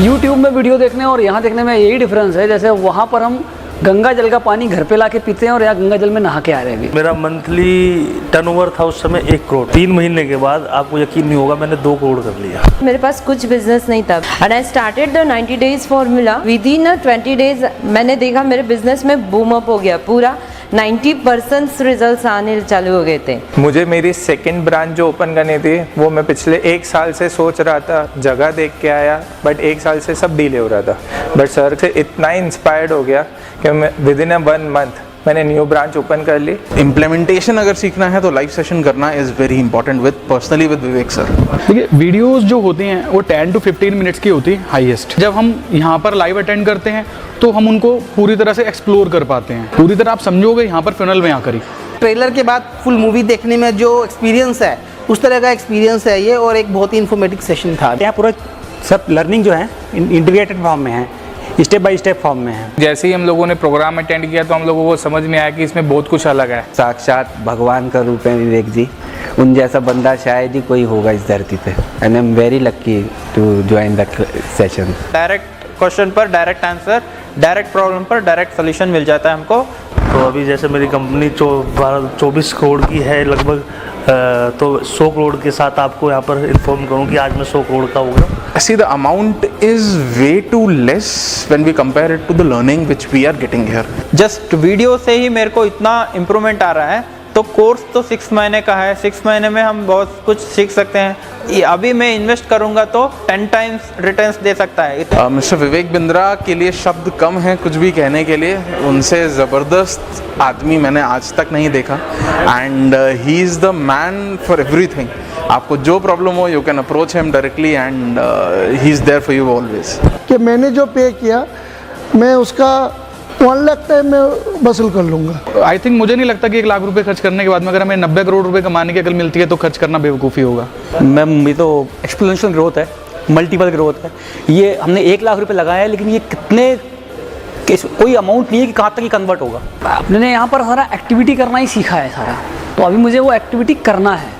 YouTube में video देखने और यहाँ देखने में यही डिफरेंस है, जैसे वहाँ पर हम गंगा जल का पानी घर पे लाके पीते हैं और यहाँ गंगा जल में नहा के आ रहे हैं। मेरा मंथली टर्नओवर था उस समय 1 करोड़। 3 महीने के बाद आपको यकीन नहीं होगा मैंने 2 करोड़ कर लिया। मेरे पास कुछ बिजनेस नहीं था and I started the 90 days formula. With in 20 days मैंने देखा मेरे बिजनेस में बूम अप हो गया, पूरा 90% रिजल्ट्स आने चालू हो गए थे। मुझे मेरी सेकंड ब्रांच जो ओपन करनी थी वो मैं पिछले 1 साल से सोच रहा था, जगह देख के आया, बट 1 साल से सब डिले हो रहा था। बट सर से इतना इंस्पायर्ड हो गया कि मैं विद इन 1 मंथ मैंने न्यू ब्रांच ओपन कर ली। इम्प्लीमेंटेशन अगर सीखना है तो लाइव सेशन करना is very important personally with Vivek sir. देखिए वीडियोस जो होती हैं वो 10 to 15 मिनट्स की होती है हाईएस्ट। जब हम यहाँ पर लाइव अटेंड करते हैं तो हम उनको पूरी तरह से एक्सप्लोर कर पाते हैं। पूरी तरह आप समझोगे यहाँ पर फिनल में आकर ही। ट्रेलर के बाद फुल मूवी देखने में जो एक्सपीरियंस है उस तरह का एक्सपीरियंस है ये, और एक बहुत ही इन्फॉर्मेटिव सेशन था। यहाँ पूरा सब लर्निंग जो है इंटीग्रेटेड फॉर्म में है, स्टेप बाय स्टेप फॉर्म में है। जैसे ही हम लोगों ने प्रोग्राम अटेंड किया तो हम लोगों को समझ में आया कि इसमें बहुत कुछ अलग है। साक्षात भगवान का रूप है विवेक जी, उन जैसा बंदा शायद ही कोई होगा इस धरती पे। And I am very lucky to join the session. Direct question पर डायरेक्ट आंसर, डायरेक्ट प्रॉब्लम पर डायरेक्ट सोल्यूशन मिल जाता है हमको। तो अभी जैसे मेरी कंपनी 24 करोड़ की है लगभग, तो 100 करोड़ के साथ आपको यहाँ पर इन्फॉर्म करूँ कि आज मैं 100 करोड़ का हो गया। See, the amount is way too less when we compare it to the learning which we are getting here. Just video से ही मेरे को इतना इम्प्रूवमेंट आ रहा है, तो कोर्स तो 6 महीने का है, 6 महीने में हम बहुत कुछ सीख सकते हैं। अभी मैं इन्वेस्ट करूंगा तो 10 टाइम्स रिटर्न्स दे सकता है। मिस्टर विवेक बिंद्रा के लिए शब्द कम हैं कुछ भी कहने के लिए। उनसे ज़बरदस्त आदमी मैंने आज तक नहीं देखा and he is the man for everything. आपको जो प्रॉब्लम हो you can approach him directly and he is there for you always. कि मैंने जो पे किया मैं उसका 1 लाख टाइम में वसूल कर लूँगा। आई थिंक मुझे नहीं लगता कि 1 लाख रुपए खर्च करने के बाद में अगर हमें 90 करोड़ रुपए कमाने की अकल मिलती है तो खर्च करना बेवकूफ़ी होगा। मैम ये तो एक्सपोनेंशियल ग्रोथ है, मल्टीपल ग्रोथ है। ये हमने 1 लाख रुपए लगाया है, लेकिन ये कितने कोई अमाउंट नहीं है कि कहाँ तक ये कन्वर्ट होगा। आपने यहाँ पर सारा एक्टिविटी करना ही सीखा है सारा, तो अभी मुझे वो एक्टिविटी करना है।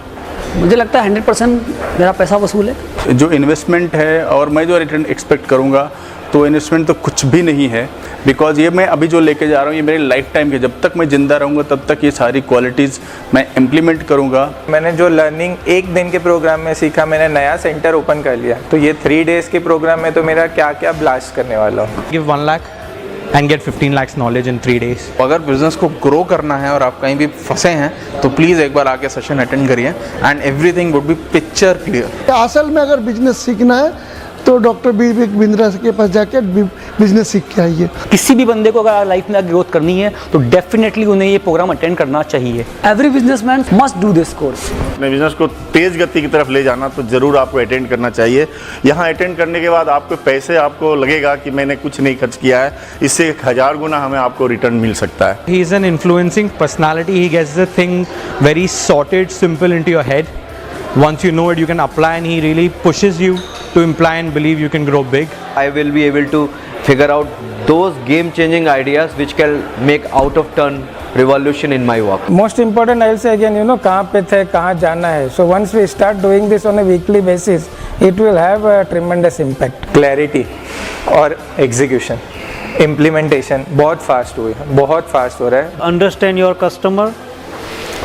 मुझे लगता है 100% मेरा पैसा वसूल है। जो इन्वेस्टमेंट है और मैं जो रिटर्न एक्सपेक्ट करूँगा तो इन्वेस्टमेंट तो कुछ भी नहीं है, बिकॉज ये मैं अभी जो लेके जा रहा हूँ ये मेरे लाइफ टाइम के, जब तक मैं ज़िंदा रहूँगा तब तक ये सारी क्वालिटीज़ मैं इम्प्लीमेंट करूँगा। मैंने जो लर्निंग 1 दिन के प्रोग्राम में सीखा, मैंने नया सेंटर ओपन कर लिया, तो ये 3 डेज़ के प्रोग्राम में तो मेरा क्या क्या ब्लास्ट करने वाला हूँ। Give 1 lakh and get 15 lakhs knowledge in 3 days। अगर बिजनेस को ग्रो करना है और आप कहीं भी फंसे हैं तो प्लीज़ एक बार आके सेशन अटेंड करिए and everything would be picture clear. असल में अगर बिजनेस सीखना है तो डॉक्टर विवेक बिंद्रा के पास जाके बिजनेस सीख के आइए। किसी भी बंदे को अगर लाइफ में ग्रोथ करनी है तो डेफिनेटली उन्हें ये प्रोग्राम अटेंड करना चाहिए। Every businessman must do this course. अपने बिजनेस को तेज गति की तरफ ले जाना तो जरूर आपको अटेंड करना चाहिए। यहाँ अटेंड करने के बाद आपको पैसे आपको लगेगा कि मैंने कुछ नहीं खर्च किया है, इससे 1000 गुना हमें आपको रिटर्न मिल सकता है। He is an influencing personality, he gets the thing very sorted, simple into your head. Once you know it, you can apply, and he really pushes you to imply and believe you can grow big. I will be able to figure out those game-changing ideas which can make out-of-turn revolution in my work. Most important, I'll say again, कहाँ पे थे, कहाँ जाना है. So once we start doing this on a weekly basis, it will have a tremendous impact. Clarity और execution, implementation बहुत fast हुई है, बहुत फास्ट हो रहा है। Understand your customer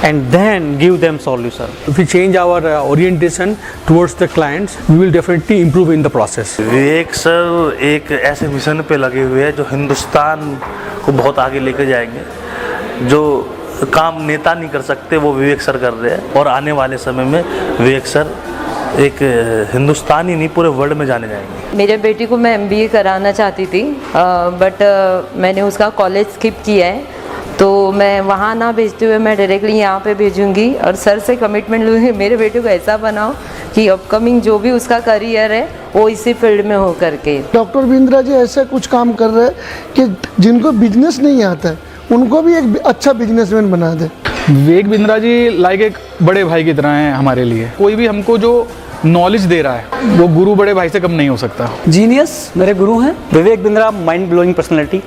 and then give them solution. If we change our orientation towards the clients, we will definitely improve in the process. Vivek sir एक ऐसे मिशन पे लगे हुए हैं जो हिंदुस्तान को बहुत आगे लेके जाएंगे। जो काम नेता नहीं कर सकते वो विवेक सर कर रहे हैं, और आने वाले समय में विवेक सर एक हिंदुस्तान ही नहीं पूरे वर्ल्ड में जाने जाएंगे। मेरे बेटी को मैं MBA कराना चाहती थी, बट मैंने उसका कॉलेज स्किप किया है, तो मैं वहाँ ना भेजते हुए मैं डायरेक्टली यहाँ पे भेजूँगी और सर से कमिटमेंट लूँगी मेरे बेटे को ऐसा बनाओ कि अपकमिंग जो भी उसका करियर है वो इसी फील्ड में हो करके। डॉक्टर बिंद्रा जी ऐसे कुछ काम कर रहे हैं कि जिनको बिजनेस नहीं आता है उनको भी एक अच्छा बिजनेसमैन बना दे। विवेक बिंद्रा जी लाइक एक बड़े भाई की तरह हैं हमारे लिए। कोई भी हमको जो नॉलेज दे रहा है वो गुरु बड़े भाई से कम नहीं हो सकता। जीनियस मेरे गुरु हैं Vivek Bindra, mind blowing personality,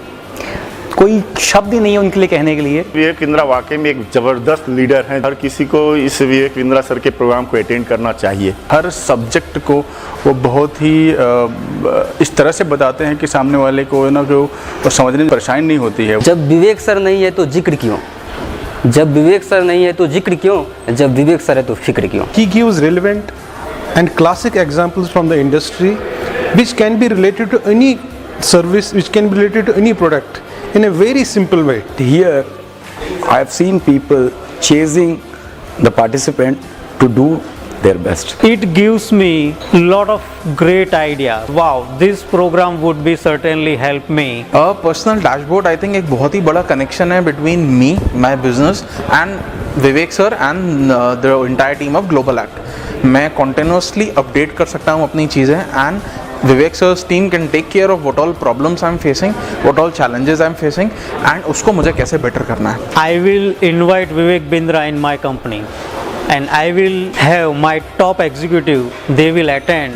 कोई शब्द ही नहीं है उनके लिए कहने के लिए। विवेक बिंद्रा वाकई में एक ज़बरदस्त लीडर हैं। हर किसी को इस विवेक बिंद्रा सर के प्रोग्राम को अटेंड करना चाहिए। हर सब्जेक्ट को वो बहुत ही इस तरह से बताते हैं कि सामने वाले को ना को समझने में परेशानी नहीं होती है। जब विवेक सर नहीं है तो जिक्र क्यों, जब विवेक सर नहीं है तो जिक्र क्यों, जब विवेक सर है तो फिक्र क्यों। He gives relevant and classic examples from the industry which can be related to any service, which can be related to any product in a very simple way. Here I have seen people chasing the participant to do their best. It gives me a lot of great ideas. Wow, this program would be certainly help me. A personal dashboard, I think एक बहुत ही बड़ा connection है between me, my business and Vivek sir and the entire team of Global Act. मैं continuously update कर सकता हूँ अपनी चीज़ें and Vivek sir's team can take care of what all problems I'm facing, what all challenges I'm facing and उसको मुझे कैसे better करना है। I will invite Vivek Bindra in my company and I will have my top executive, they will attend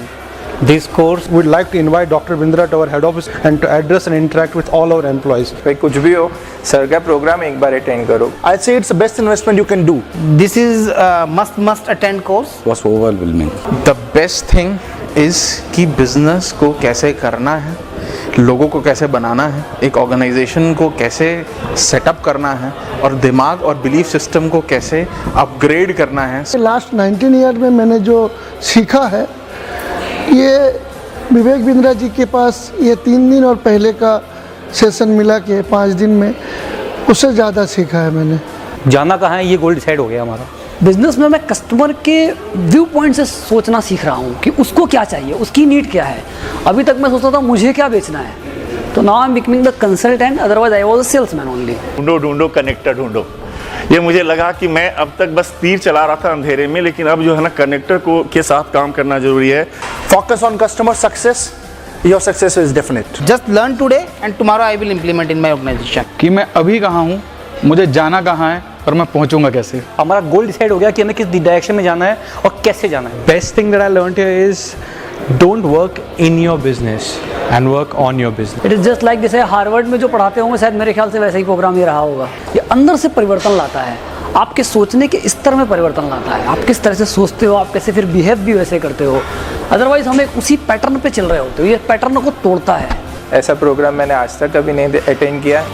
this course. We'd like to invite Dr. Bindra to our head office and to address and interact with all our employees. भाई कुछ भी हो, sir का programme एक बार attend करो। I'd say it's the best investment you can do. This is a must attend course. Was overwhelming. The best thing is कि business को कैसे करना है, लोगों को कैसे बनाना है, एक ऑर्गेनाइजेशन को कैसे सेटअप करना है और दिमाग और बिलीफ सिस्टम को कैसे अपग्रेड करना है। लास्ट 19 ईयर में मैंने जो सीखा है, ये विवेक बिंद्रा जी के पास ये 3 दिन और पहले का सेशन मिला के 5 दिन में उससे ज़्यादा सीखा है मैंने। जाना कहाँ है ये गोल डिसाइड हो गया हमारा। बिजनेस में मैं कस्टमर के व्यू पॉइंट से सोचना सीख रहा हूँ कि उसको क्या चाहिए, उसकी नीड क्या है। अभी तक मैं सोचता था मुझे क्या बेचना है, तो now I am becoming the consultant, otherwise I was a salesman only. ढूंढो कनेक्टर ढूंढो। ये मुझे लगा कि मैं अब तक बस तीर चला रहा था अंधेरे में, लेकिन अब जो है ना कनेक्टर को के साथ काम करना जरूरी है। Focus on customer success. Your success is definite. Just learn today and tomorrow I will implement in my organisation. कि मैं अभी कहाँ हूँ, मुझे जाना कहाँ है और मैं पहुँचूंगा कैसे। हमारा गोल डिसाइड हो गया कि हमें किस डायरेक्शन में जाना है और कैसे जाना है। Best thing that I learned here is don't work in your business and work on your business. It is just like जैसे हार्वर्ड में जो पढ़ाते होंगे, शायद मेरे ख्याल से वैसा ही प्रोग्राम ये रहा होगा। ये अंदर से परिवर्तन लाता है, आपके सोचने के स्तर में परिवर्तन लाता है। आप किस तरह से सोचते हो, आप कैसे फिर बिहेव भी वैसे करते हो। अदरवाइज हम एक उसी पैटर्न पे चल रहे होते हो, ये पैटर्न को तोड़ता है। ऐसा प्रोग्राम मैंने आज तक कभी नहीं अटेंड किया।